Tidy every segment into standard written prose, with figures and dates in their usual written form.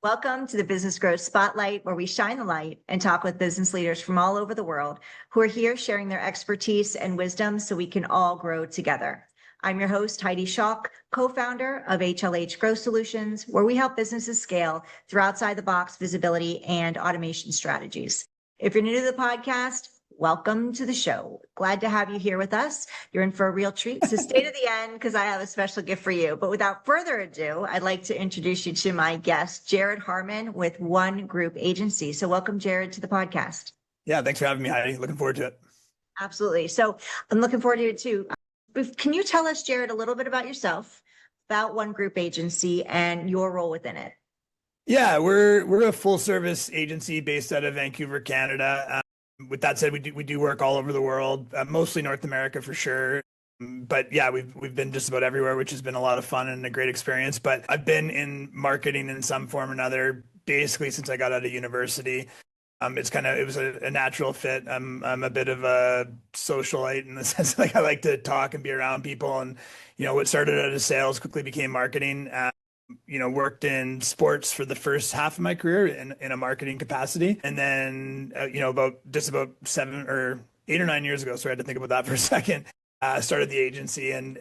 Welcome to the Business Growth Spotlight, where we shine the light and talk with business leaders from all over the world who are here sharing their expertise and wisdom so we can all grow together. I'm your host, Heidi Schalk, co-founder of HLH Growth Solutions, where we help businesses scale through outside-the-box visibility and automation strategies. If you're new to the podcast, welcome to the show. Glad to have you here with us. You're in for a real treat. So stay to the end because I have a special gift for you. But without further ado, I'd like to introduce you to my guest, Jared Harman with One Group Agency. So welcome, Jared, to the podcast. Yeah, thanks for having me, Heidi. Looking forward to it. Absolutely. So I'm looking forward to it too. Can you tell us, Jared, a little bit about yourself, about One Group Agency and your role within it? Yeah, we're a full service agency based out of Vancouver, Canada. With that said, we do work all over the world, mostly North America for sure. But yeah, we've been just about everywhere, which has been a lot of fun and a great experience. But I've been in marketing in some form or another basically since I got out of university. It was a natural fit. I'm a bit of a socialite in the sense like I like to talk and be around people. And what started out as sales quickly became marketing. Worked in sports for the first half of my career in a marketing capacity. And then, about 8 or 9 years ago, so I had to think about that for a second, started the agency and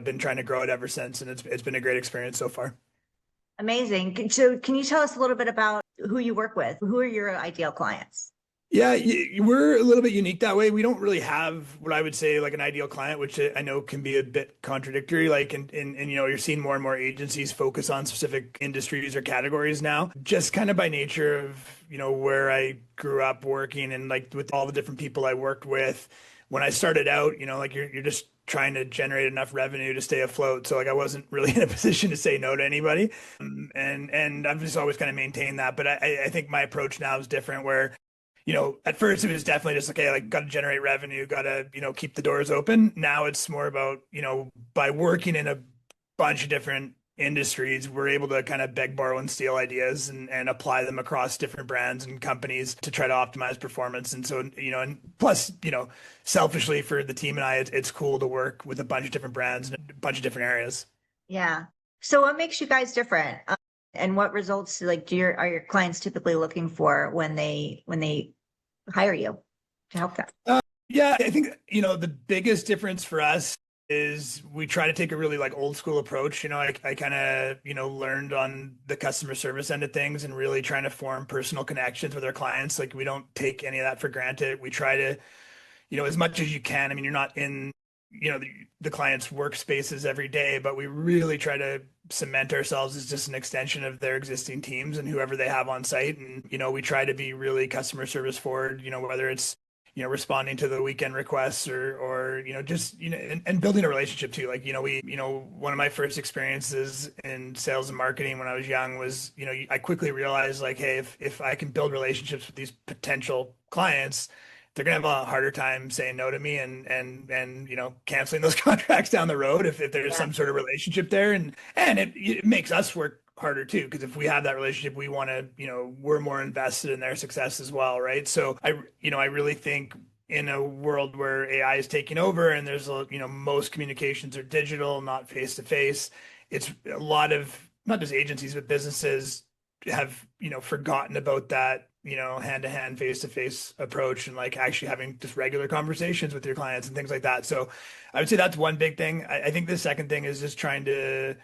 been trying to grow it ever since. And it's been a great experience so far. Amazing. So can you tell us a little bit about who you work with? Who are your ideal clients? Yeah, we're a little bit unique that way. We don't really have what I would say like an ideal client, which I know can be a bit contradictory. Like, and you're seeing more and more agencies focus on specific industries or categories now, just kind of by nature of, where I grew up working and like with all the different people I worked with. When I started out, like you're just trying to generate enough revenue to stay afloat. So like I wasn't really in a position to say no to anybody. And I've just always kind of maintained that. But I think my approach now is different where at first it was definitely just okay, like got to generate revenue, got to, keep the doors open. Now it's more about, by working in a bunch of different industries, we're able to kind of beg, borrow, and steal ideas and apply them across different brands and companies to try to optimize performance. And so, and plus, selfishly for the team and I, it's cool to work with a bunch of different brands and a bunch of different areas. Yeah. So what makes you guys different? And what results are your clients typically looking for when they hire you to help them? Yeah, I think, the biggest difference for us is we try to take a really like old school approach. I kind of, learned on the customer service end of things and really trying to form personal connections with our clients. Like we don't take any of that for granted. We try to, as much as you can. I mean, you're not in, the client's workspaces every day, but we really try to cement ourselves as just an extension of their existing teams and whoever they have on site. And, we try to be really customer service forward, whether it's, responding to the weekend requests or just, and building a relationship too. Like, one of my first experiences in sales and marketing when I was young was, I quickly realized like, hey, if I can build relationships with these potential clients, they're gonna have a lot harder time saying no to me and canceling those contracts down the road if there's some sort of relationship there, and it makes us work harder too, because if we have that relationship, we want to, we're more invested in their success as well, right? So I really think in a world where AI is taking over and there's most communications are digital, not face to face, it's a lot of not just agencies but businesses have forgotten about that hand-to-hand, face-to-face approach and like actually having just regular conversations with your clients and things like that. So I would say that's one big thing. I think the second thing is just trying to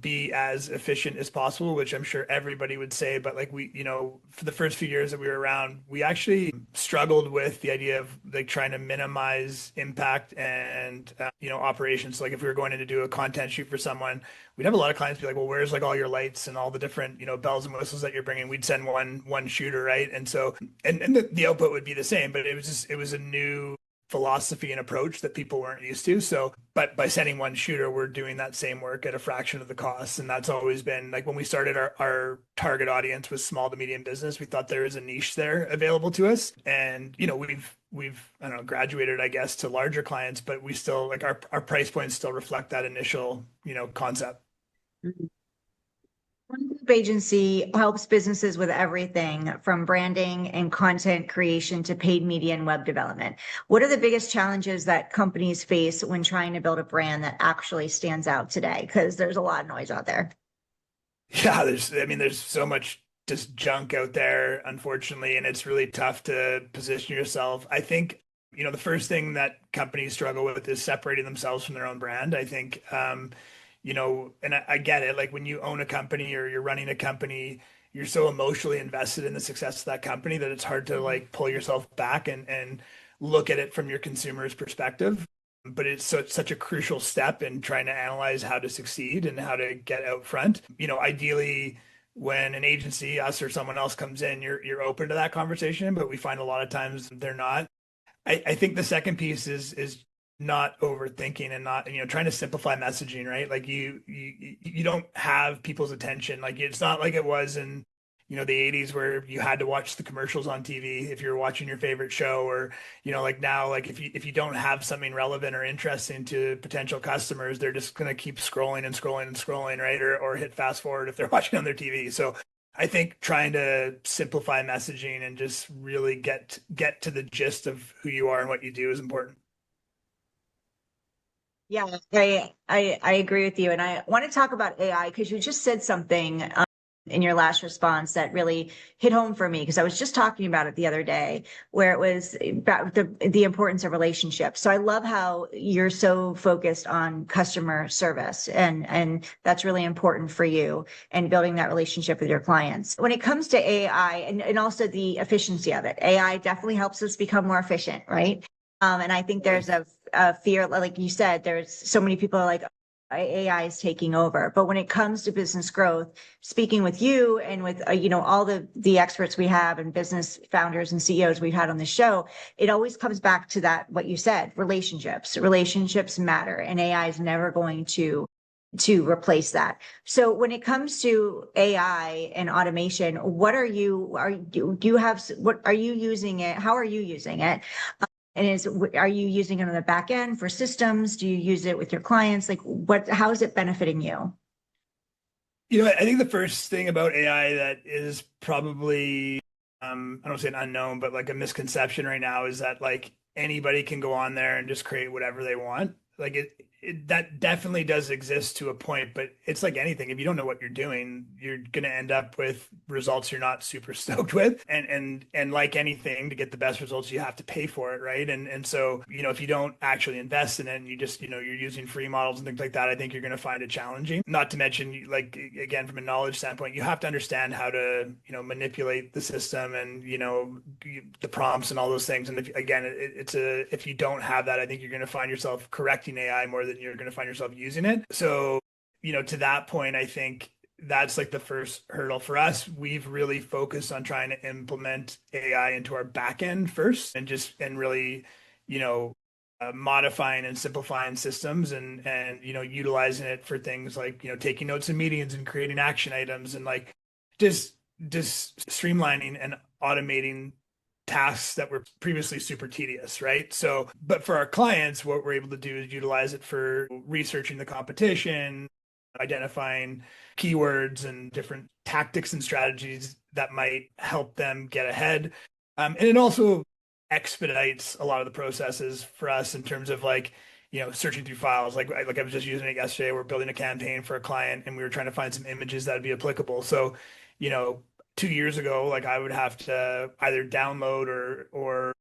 be as efficient as possible, which I'm sure everybody would say. But like we, for the first few years that we were around, we actually struggled with the idea of like trying to minimize impact and, operations. So, like if we were going in to do a content shoot for someone, we'd have a lot of clients be like, well, where's like all your lights and all the different, bells and whistles that you're bringing? We'd send one shooter, right? And so, and the output would be the same, but it was a new philosophy and approach that people weren't used to. So, but by sending one shooter, we're doing that same work at a fraction of the cost. And that's always been like when we started our target audience was small to medium business, we thought there was a niche there available to us. And, we've, I don't know, graduated, I guess, to larger clients, but we still like our price points still reflect that initial, concept. Mm-hmm. One Group Agency helps businesses with everything from branding and content creation to paid media and web development. What are the biggest challenges that companies face when trying to build a brand that actually stands out today? Because there's a lot of noise out there. Yeah, there's so much just junk out there, unfortunately, and it's really tough to position yourself. I think, the first thing that companies struggle with is separating themselves from their own brand. I think, and I get it. Like when you own a company or you're running a company, you're so emotionally invested in the success of that company that it's hard to like pull yourself back and look at it from your consumer's perspective. But it's such a crucial step in trying to analyze how to succeed and how to get out front. Ideally, when an agency, us or someone else comes in, you're open to that conversation, but we find a lot of times they're not. I think the second piece is not overthinking and not, trying to simplify messaging, right? Like you don't have people's attention. Like it's not like it was in, the 80s where you had to watch the commercials on TV if you're watching your favorite show, or, like now, like if you don't have something relevant or interesting to potential customers, they're just gonna keep scrolling and scrolling and scrolling, right? Or hit fast forward if they're watching on their TV. So I think trying to simplify messaging and just really get to the gist of who you are and what you do is important. Yeah, I agree with you. And I want to talk about AI because you just said something in your last response that really hit home for me because I was just talking about it the other day where it was about the importance of relationships. So I love how you're so focused on customer service and that's really important for you and building that relationship with your clients. When it comes to AI and also the efficiency of it, AI definitely helps us become more efficient, right? And I think there's a fear, like you said, there's so many people are like, AI is taking over. But when it comes to business growth, speaking with you and with all the experts we have and business founders and CEOs we've had on the show, it always comes back to that what you said, relationships. Relationships matter, and AI is never going to replace that. So when it comes to AI and automation, what are do you have what are you using it? How are you using it? And are you using it on the back end for systems? Do you use it with your clients? Like how is it benefiting you? I think the first thing about AI that is probably, I don't say an unknown, but like a misconception right now is that like anybody can go on there and just create whatever they want. Like that definitely does exist to a point, but it's like anything. If you don't know what you're doing, you're going to end up with results you're not super stoked with. And like anything, to get the best results, you have to pay for it, right? And so, if you don't actually invest in it and you just, you're using free models and things like that, I think you're going to find it challenging. Not to mention, like again, from a knowledge standpoint, you have to understand how to, manipulate the system and, the prompts and all those things. And again, if you don't have that, I think you're going to find yourself correcting AI more than you're going to find yourself using it. So, to that point, I think that's like the first hurdle for us. We've really focused on trying to implement AI into our back end first and really, modifying and simplifying systems and utilizing it for things like, taking notes in meetings and creating action items and like just streamlining and automating tasks that were previously super tedious, right? So, but for our clients, what we're able to do is utilize it for researching the competition, identifying keywords and different tactics and strategies that might help them get ahead. And it also expedites a lot of the processes for us in terms of like, searching through files. Like I was just using it yesterday. We're building a campaign for a client and we were trying to find some images that would be applicable. So, 2 years ago, like I would have to either download or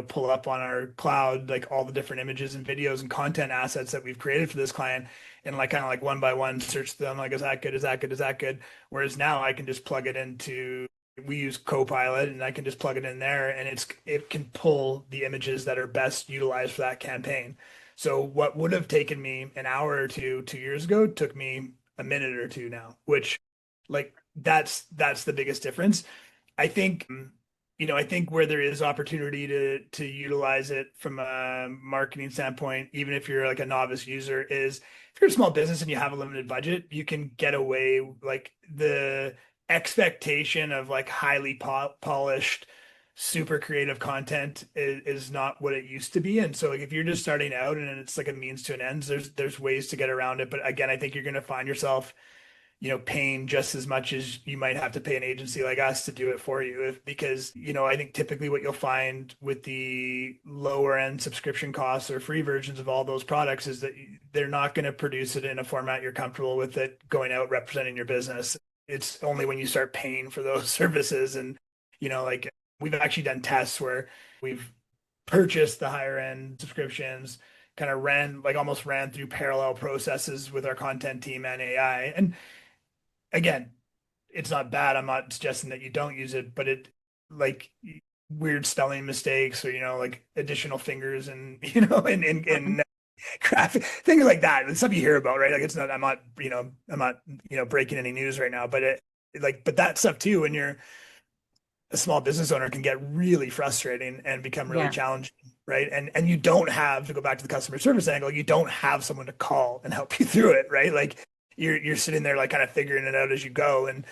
pull up on our cloud like all the different images and videos and content assets that we've created for this client and like kind of like one by one search them like is that good? Is that good? Is that good? Whereas now I can just plug it into we use Copilot and I can just plug it in there and it can pull the images that are best utilized for that campaign. So what would have taken me an hour or two 2 years ago took me a minute or two now, which like that's the biggest difference. I think I think where there is opportunity to utilize it from a marketing standpoint, even if you're like a novice user, is if you're a small business and you have a limited budget, you can get away like the expectation of like highly polished, super creative content is not what it used to be. And so like if you're just starting out and it's like a means to an end, there's ways to get around it. But again, I think you're going to find yourself paying just as much as you might have to pay an agency like us to do it for you. Because, I think typically what you'll find with the lower end subscription costs or free versions of all those products is that they're not going to produce it in a format you're comfortable with it going out representing your business. It's only when you start paying for those services. And, like we've actually done tests where we've purchased the higher end subscriptions, kind of almost ran through parallel processes with our content team and AI. And again, it's not bad. I'm not suggesting that you don't use it, but it like weird spelling mistakes or, like additional fingers and, and graphic things like that. It's stuff you hear about, right? Like I'm not, breaking any news right now, but but that stuff too, when you're a small business owner can get really frustrating and become really challenging, right? And you don't have to go back to the customer service angle. You don't have someone to call and help you through it, right? Like you're sitting there like kind of figuring it out as you go. And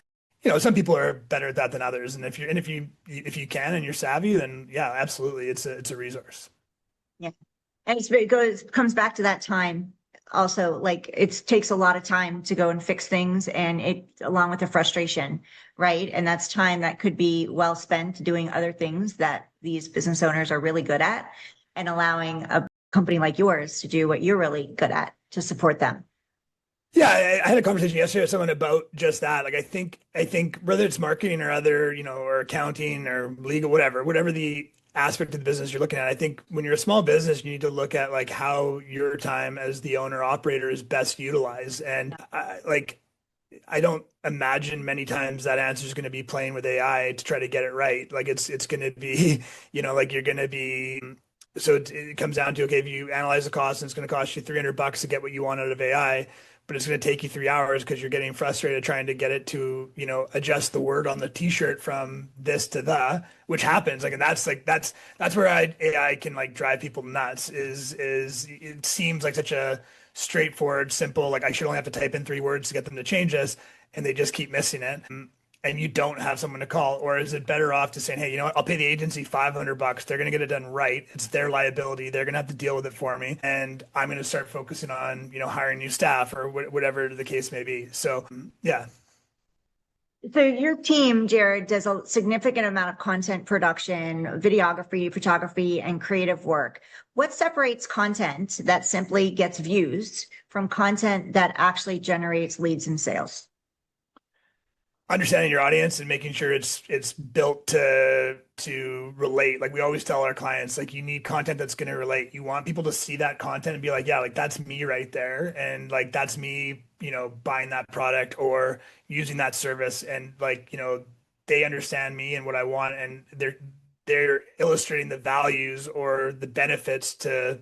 some people are better at that than others. And if you can and you're savvy, then yeah, absolutely, it's a resource. Yeah, and it comes back to that time. Also, like it takes a lot of time to go and fix things, and it along with the frustration, right? And that's time that could be well spent doing other things that these business owners are really good at, and allowing a company like yours to do what you're really good at to support them. Yeah, I had a conversation yesterday with someone about just that. Like, I think whether it's marketing or other, or accounting or legal, whatever the aspect of the business you're looking at, I think when you're a small business, you need to look at like how your time as the owner operator is best utilized. And I don't imagine many times that answer is going to be playing with AI to try to get it right. Like it's going to be, like you're going to be. So it comes down to, okay, if you analyze the cost and it's going to cost you $300 to get what you want out of AI, but it's going to take you 3 hours because you're getting frustrated trying to get it to, adjust the word on the t-shirt from this to the, which happens. And that's where AI can like drive people nuts is it seems like such a straightforward, simple, like I should only have to type in 3 words to get them to change this. And they just keep missing it. And you don't have someone to call? Or is it better off to saying, hey, what? I'll pay the agency $500. They're going to get it done right. It's their liability. They're going to have to deal with it for me. And I'm going to start focusing on, hiring new staff or whatever the case may be. So, yeah. So your team, Jared, does a significant amount of content production, videography, photography, and creative work. What separates content that simply gets views from content that actually generates leads and sales? Understanding your audience and making sure it's built to relate. Like we always tell our clients, like you need content that's going to relate. You want people to see that content and be like, yeah, like that's me right there. And like, that's me, buying that product or using that service. And like, they understand me and what I want. And they're illustrating the values or the benefits to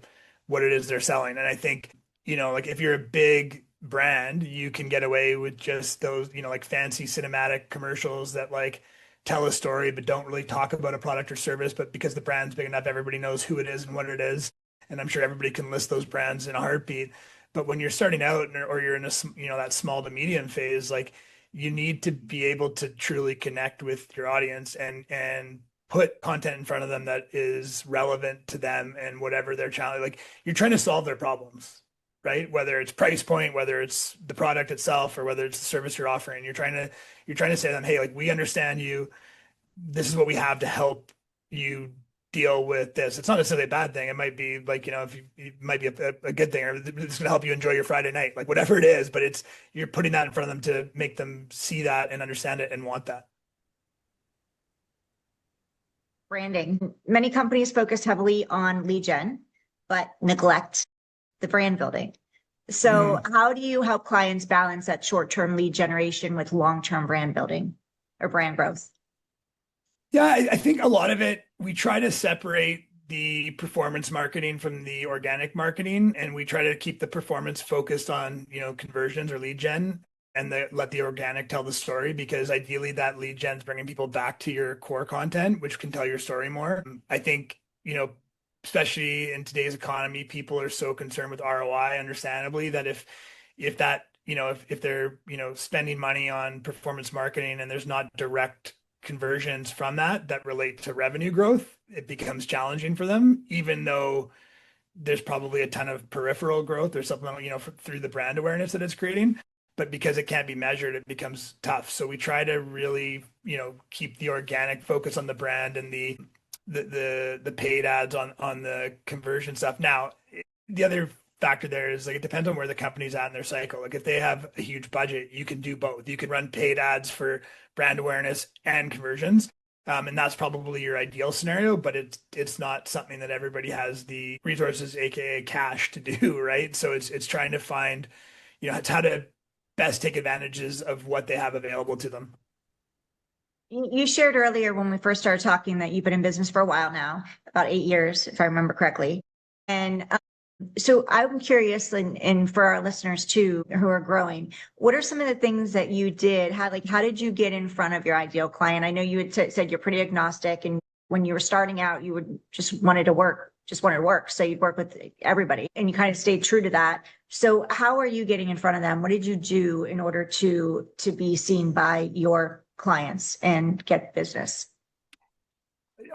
what it is they're selling. And I think, like if you're a big brand, you can get away with just those, like fancy cinematic commercials that like tell a story but don't really talk about a product or service. But because the brand's big enough, everybody knows who it is and what it is. And I'm sure everybody can list those brands in a heartbeat. But when you're starting out or you're in a, that small to medium phase, like you need to be able to truly connect with your audience and put content in front of them that is relevant to them and whatever their challenge. Like you're trying to solve their problems, right? Whether it's price point, whether it's the product itself, or whether it's the service you're offering, you're trying to say to them, hey, like we understand you. This is what we have to help you deal with this. It's not necessarily a bad thing. It might be like, it might be a good thing, or it's going to help you enjoy your Friday night, like whatever it is, but you're putting that in front of them to make them see that and understand it and want that. Branding. Many companies focus heavily on lead gen, but neglect the brand building. So how do you help clients balance that short-term lead generation with long-term brand building or brand growth? Yeah, I think a lot of it, we try to separate the performance marketing from the organic marketing, and we try to keep the performance focused on, conversions or lead gen, and let the organic tell the story, because ideally that lead gen is bringing people back to your core content, which can tell your story more. I think, especially in today's economy, people are so concerned with ROI, understandably, that if that, if they're, spending money on performance marketing and there's not direct conversions from that relate to revenue growth, it becomes challenging for them, even though there's probably a ton of peripheral growth or something, through the brand awareness that it's creating. but because it can't be measured, it becomes tough. So we try to really, keep the organic focus on the brand and the paid ads on the conversion stuff. Now, the other factor there is like it depends on where the company's at in their cycle. Like if they have a huge budget, you can do both. You can run paid ads for brand awareness and conversions. And that's probably your ideal scenario, but it's not something that everybody has the resources, aka cash, to do, right? So it's trying to find, it's how to best take advantages of what they have available to them. You shared earlier when we first started talking that you've been in business for a while now, about 8 years, if I remember correctly. And so I'm curious, and for our listeners too, who are growing, what are some of the things that you did? How did you get in front of your ideal client? I know you had said you're pretty agnostic, and when you were starting out, you would just wanted to work. So you'd work with everybody, and you kind of stayed true to that. So how are you getting in front of them? What did you do in order to be seen by your clients and get business?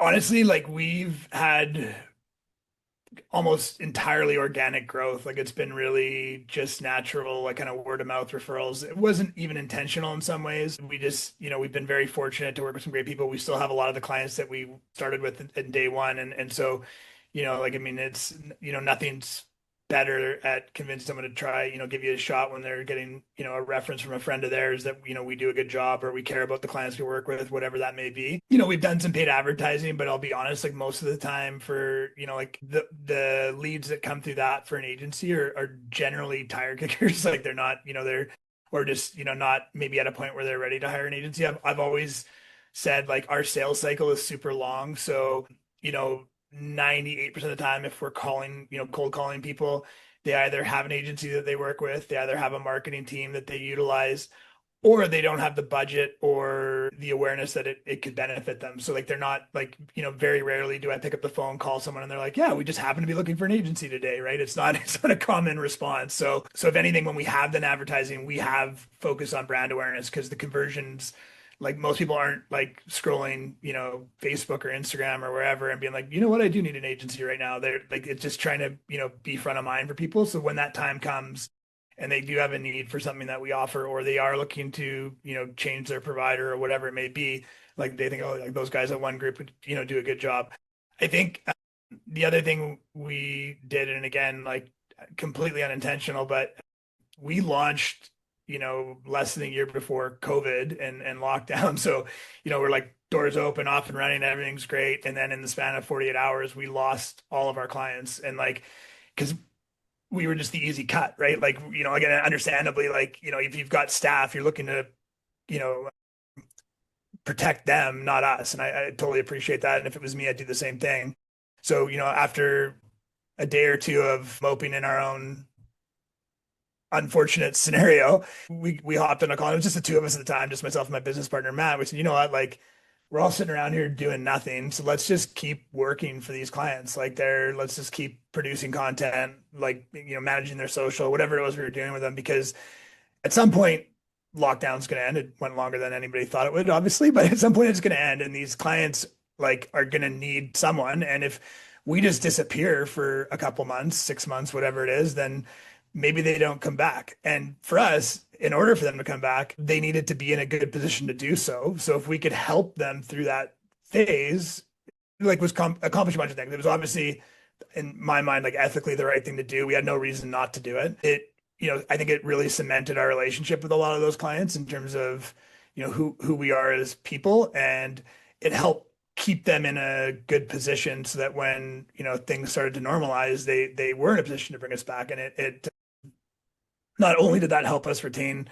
Honestly, like we've had almost entirely organic growth. Like it's been really just natural, like kind of word of mouth referrals. It wasn't even intentional in some ways. We just, we've been very fortunate to work with some great people. We still have a lot of the clients that we started with in day one. And so, like, I mean, it's, nothing's better at convincing someone to try, give you a shot when they're getting, a reference from a friend of theirs that, we do a good job or we care about the clients we work with, whatever that may be. We've done some paid advertising, but I'll be honest, like most of the time for, like the leads that come through that for an agency are generally tire kickers. Like they're not, or just, not maybe at a point where they're ready to hire an agency. I've always said like our sales cycle is super long. So, 98% of the time, if we're calling, cold calling people, they either have an agency that they work with, they either have a marketing team that they utilize, or they don't have the budget or the awareness that it could benefit them. So like they're not like, very rarely do I pick up the phone, call someone and they're like, yeah, we just happen to be looking for an agency today, right? It's not a common response. So if anything, when we have done advertising, we have focused on brand awareness because the conversions, like most people aren't like scrolling, Facebook or Instagram or wherever and being like, you know what, I do need an agency right now. They're like, it's just trying to, be front of mind for people. So when that time comes and they do have a need for something that we offer, or they are looking to, change their provider or whatever it may be, like they think, oh, like those guys at one group would, do a good job. I think the other thing we did, and again, like completely unintentional, but we launched less than a year before COVID and lockdown. So, we're like doors open, off and running, everything's great. And then in the span of 48 hours, we lost all of our clients. And like, because we were just the easy cut, right? Like, again, understandably, like, if you've got staff, you're looking to, you know, protect them, not us. And I totally appreciate that. And if it was me, I'd do the same thing. So, after a day or two of moping in our own unfortunate scenario, we hopped on a call. It was just the two of us at the time, just myself and my business partner Matt. We said, you know what, like we're all sitting around here doing nothing, so let's just keep working for these clients. Like let's just keep producing content, like managing their social, whatever it was we were doing with them, because at some point lockdown's going to end. It went longer than anybody thought it would, obviously, but at some point it's going to end, and these clients like are going to need someone. And if we just disappear for a couple months, 6 months, whatever it is, then maybe they don't come back. And for us, in order for them to come back, they needed to be in a good position to do so. So if we could help them through that phase, like accomplish a bunch of things. It was obviously, in my mind, like ethically the right thing to do. We had no reason not to do it. I think it really cemented our relationship with a lot of those clients in terms of, who we are as people, and it helped keep them in a good position so that when, things started to normalize, they were in a position to bring us back. And it not only did that help us retain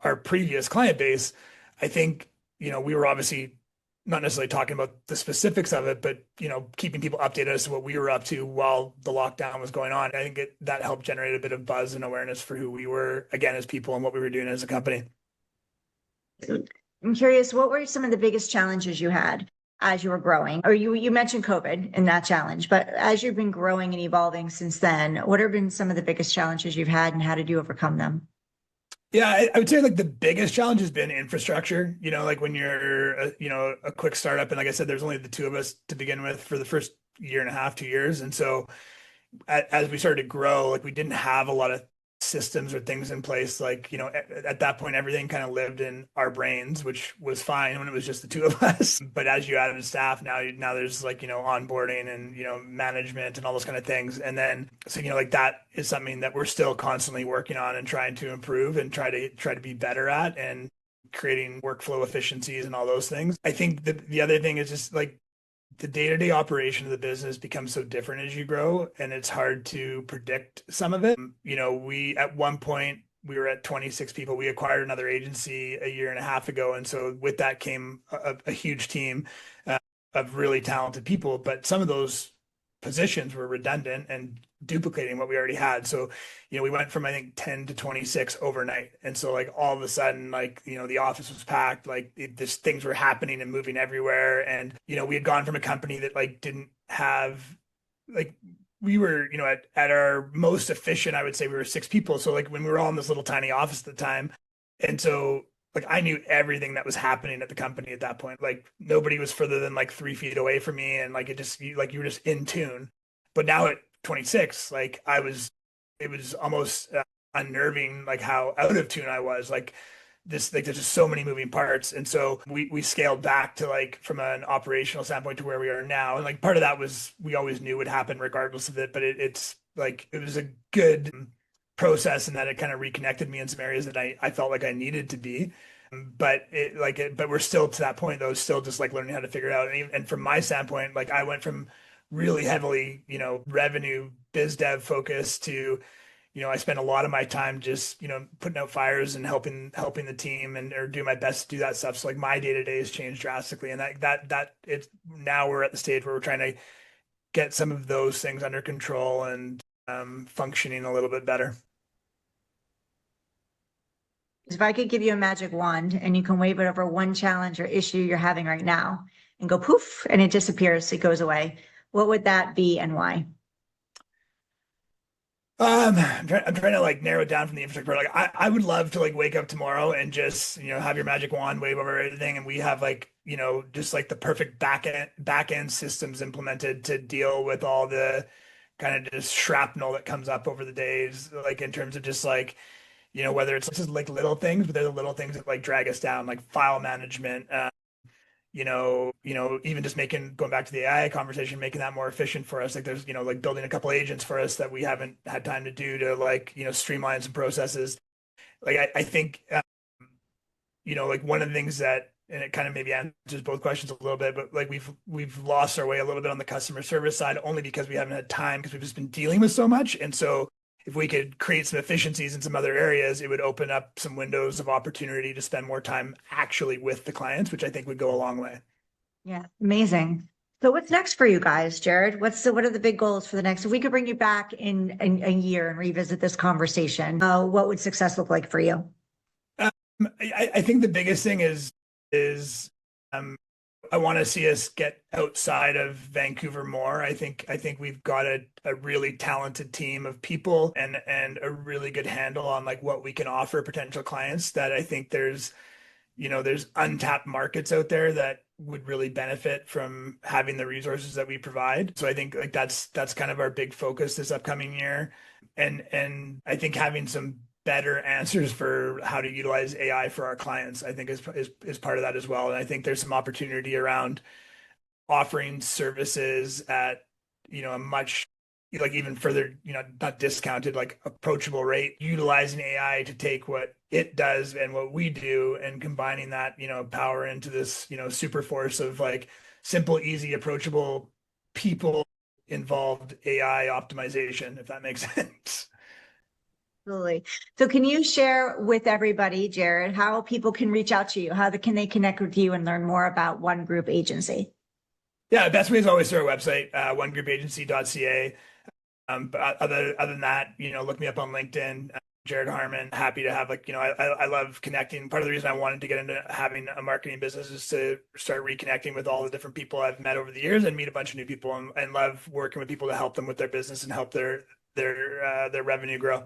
our previous client base, I think, we were obviously not necessarily talking about the specifics of it, but, keeping people updated as to what we were up to while the lockdown was going on. I think that helped generate a bit of buzz and awareness for who we were, again, as people and what we were doing as a company. I'm curious, what were some of the biggest challenges you had as you were growing? Or you mentioned COVID and that challenge, but as you've been growing and evolving since then, what have been some of the biggest challenges you've had and how did you overcome them? Yeah, I would say like the biggest challenge has been infrastructure. Like when you're, a quick startup, and like I said, there's only the two of us to begin with for the first year and a half, 2 years. And so as we started to grow, like we didn't have a lot of systems or things in place. Like, at that point, everything kind of lived in our brains, which was fine when it was just the two of us. But as you added staff, now there's like, onboarding and, management and all those kind of things. And then, so, like that is something that we're still constantly working on and trying to improve and try to be better at, and creating workflow efficiencies and all those things. I think the other thing is just like the day-to-day operation of the business becomes so different as you grow, and it's hard to predict some of it. We at one point we were at 26 people. We acquired another agency a year and a half ago, and so with that came a huge team of really talented people. But some of those positions were redundant and duplicating what we already had. So, we went from I think 10 to 26 overnight. And so like all of a sudden, like, the office was packed, like just things were happening and moving everywhere. And, we had gone from a company that like didn't have like we were, at our most efficient, I would say we were 6 people. So like when we were all in this little tiny office at the time. And so like I knew everything that was happening at the company at that point. Like nobody was further than like 3 feet away from me, and like you were just in tune. But now at 26, like it was almost unnerving, like how out of tune I was. Like there's just so many moving parts, and so we scaled back to like from an operational standpoint to where we are now. And like part of that was we always knew would happen regardless of it, but it's like it was a good process, and that it kind of reconnected me in some areas that I felt like I needed to be. But we're still to that point though, still just like learning how to figure it out. And from my standpoint, like I went from really heavily, revenue biz dev focus to, I spent a lot of my time just, putting out fires and helping the team and or do my best to do that stuff. So like my day to day has changed drastically, and that it's now we're at the stage where we're trying to get some of those things under control and functioning a little bit better. If I could give you a magic wand and you can wave it over one challenge or issue you're having right now and go poof and it disappears, it goes away, what would that be and why? I'm trying to like narrow it down from the infrastructure. Like I would love to like wake up tomorrow and just, have your magic wand wave over everything. And we have like, just like the perfect back end systems implemented to deal with all the kind of just shrapnel that comes up over the days, like in terms of just like, whether it's just like little things, but they're the little things that like drag us down, like file management, even just going back to the AI conversation, making that more efficient for us. Like there's, like building a couple agents for us that we haven't had time to do to like, streamline some processes. Like I think, like one of the things that, and it kind of maybe answers both questions a little bit, but like we've lost our way a little bit on the customer service side only because we haven't had time because we've just been dealing with so much. And so if we could create some efficiencies in some other areas, it would open up some windows of opportunity to spend more time actually with the clients, which I think would go a long way. Yeah, amazing. So what's next for you guys, Jared? What are the big goals for the next? If we could bring you back in a year and revisit this conversation, what would success look like for you? I think the biggest thing is I want to see us get outside of Vancouver more. I think we've got a really talented team of people and a really good handle on like what we can offer potential clients, that I think there's untapped markets out there that would really benefit from having the resources that we provide. So I think like that's kind of our big focus this upcoming year. And I think having some better answers for how to utilize AI for our clients, I think is part of that as well. And I think there's some opportunity around offering services at, a much like even further, not discounted, like approachable rate, utilizing AI to take what it does and what we do and combining that, power into this, super force of like simple, easy, approachable, people involved AI optimization, if that makes sense. Absolutely. So can you share with everybody, Jared, how people can reach out to you? Can they connect with you and learn more about One Group Agency? Yeah, best way is always through our website, onegroupagency.ca. But other than that, look me up on LinkedIn, Jared Harman. Happy to have like, I love connecting. Part of the reason I wanted to get into having a marketing business is to start reconnecting with all the different people I've met over the years and meet a bunch of new people, and love working with people to help them with their business and help their revenue grow.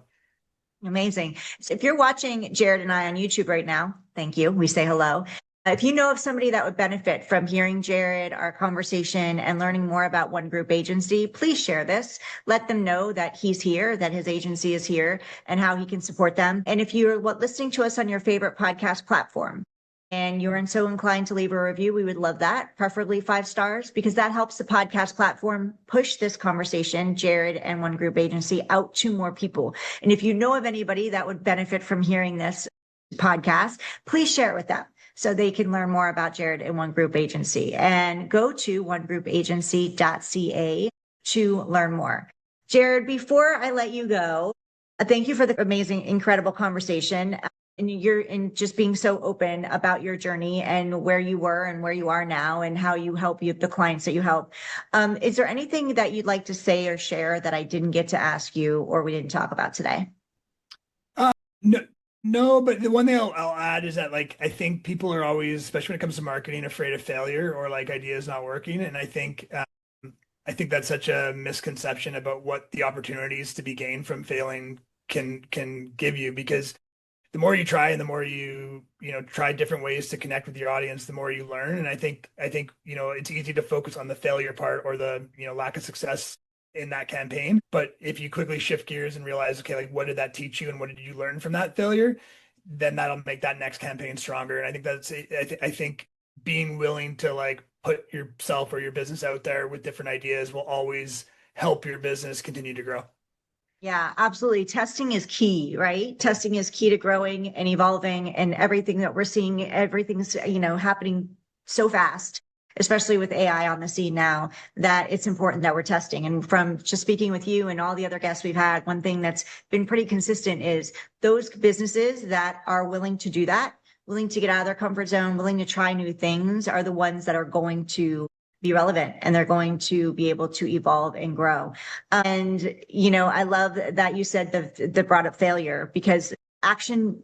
Amazing. So if you're watching Jared and I on YouTube right now, thank you. We say hello. If you know of somebody that would benefit from hearing Jared, our conversation, and learning more about One Group Agency, please share this. Let them know that he's here, that his agency is here, and how he can support them. And if you're listening to us on your favorite podcast platform and you're so inclined to leave a review, we would love that, preferably 5 stars, because that helps the podcast platform push this conversation, Jared and One Group Agency, out to more people. And if you know of anybody that would benefit from hearing this podcast, please share it with them, so they can learn more about Jared and One Group Agency, and go to onegroupagency.ca to learn more. Jared, before I let you go, thank you for the amazing, incredible conversation. And you're just being so open about your journey and where you were and where you are now and how you help the clients that you help. Is there anything that you'd like to say or share that I didn't get to ask you or we didn't talk about today? No, but the one thing I'll add is that I think people are always, especially when it comes to marketing, afraid of failure or ideas not working. And I think that's such a misconception about what the opportunities to be gained from failing can give you, because the more you try and the more you try different ways to connect with your audience, the more you learn. And I think it's easy to focus on the failure part or the lack of success in that campaign. But if you quickly shift gears and realize, okay, what did that teach you and what did you learn from that failure, then that'll make that next campaign stronger. And I think I think being willing to put yourself or your business out there with different ideas will always help your business continue to grow. Yeah, absolutely. Testing is key, right? Testing is key to growing and evolving, and everything that we're seeing, everything's, happening so fast, especially with AI on the scene now, that it's important that we're testing. And from just speaking with you and all the other guests we've had, one thing that's been pretty consistent is those businesses that are willing to do that, willing to get out of their comfort zone, willing to try new things, are the ones that are going to be relevant, and they're going to be able to evolve and grow. And, I love that you said the brought up failure, because action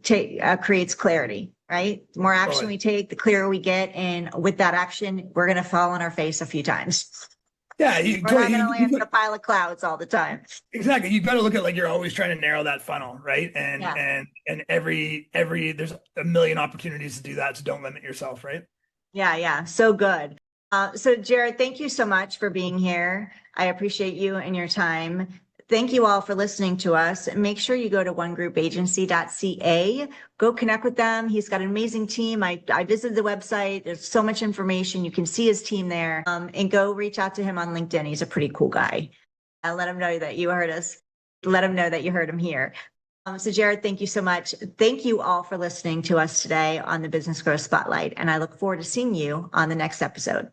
creates clarity, right? The more action we take, the clearer we get. And with that action, we're going to fall on our face a few times. Yeah. We're not going to land in a pile of clouds all the time. Exactly. You've got to look at you're always trying to narrow that funnel, right? And every there's a million opportunities to do that. So don't limit yourself, right? Yeah. So good. So Jared, thank you so much for being here. I appreciate you and your time. Thank you all for listening to us. Make sure you go to onegroupagency.ca. Go connect with them. He's got an amazing team. I visited the website. There's so much information. You can see his team there. And go reach out to him on LinkedIn. He's a pretty cool guy. I'll let him know that you heard us. Let him know that you heard him here. So Jared, thank you so much. Thank you all for listening to us today on the Business Growth Spotlight. And I look forward to seeing you on the next episode.